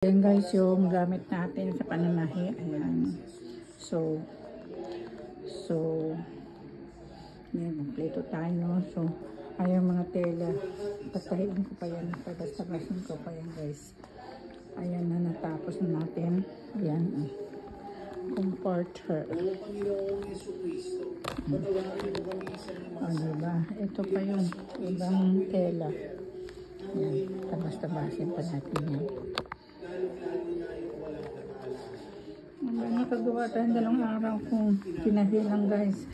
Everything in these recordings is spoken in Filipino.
Ayan guys, yung gamit natin sa pananahi. Ayan. So, yan, kompleto tayo. So, ayan mga tela. Pastahin ko pa yan. Pastahin ko pa yan guys. Ayan na, natapos na natin. Ayan. Comforter. Diba? Ito pa yung ibang tela. Ayan. Tabas-tabasin pa natin yan. Nakagawa tayo dalawang araw kung pinahilang guys.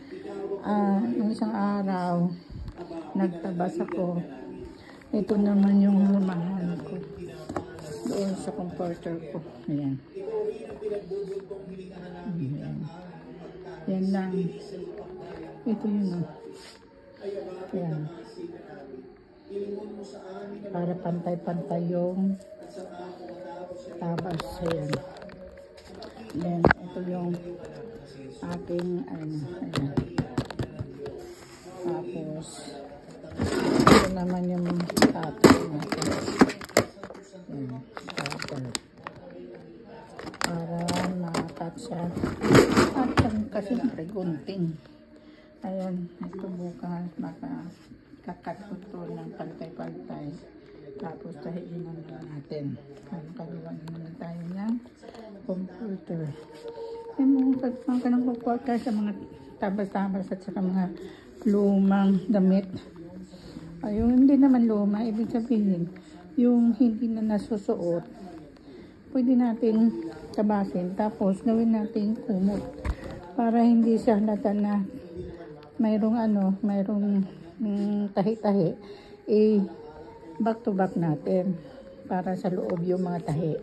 Ng isang araw nagtabas ako. Ito naman yung lumahan ko doon sa comforter ko. Ayan. Ayan. Yan lang. Ito yun. Ayan. Para pantay-pantay yung tabas. Ayan. Then, ito yung aking, ayan. Tapos, ito naman yung tatay natin. Ayan, tatay. Para ma-attach siya. At kasi siyempre, gunting. Ayan, ito bukas, baka kakat ko ito ng pantay-pantay. Tapos, tahiin naman natin. Kaliwan naman tayo ng comforter. Yung mga kanang comforter sa mga tabas-tabas at saka mga lumang damit. Yung hindi naman luma, ibig sabihin, yung hindi na nasusuot, pwede natin tabasin. Tapos, gawin natin kumot. Para hindi siya halata na mayroong tahi-tahi. Back to back natin para sa loob yung mga tahi.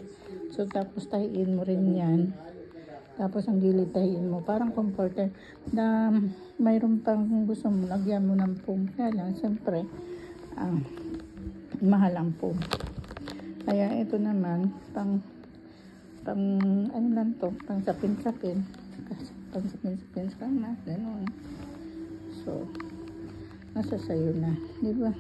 So tapos tahiin mo rin yan. Tapos ang gilid tahiin mo. Parang comforter na mayroon pang gusto mo, lagyan mo ng foam. Kaya lang, siyempre, mahal ang foam. Kaya ito naman, pang ano lang to, pang sapin-sapin. Pang sapin-sapin sa kama. Ganun. So, nasa sayo na. Diba?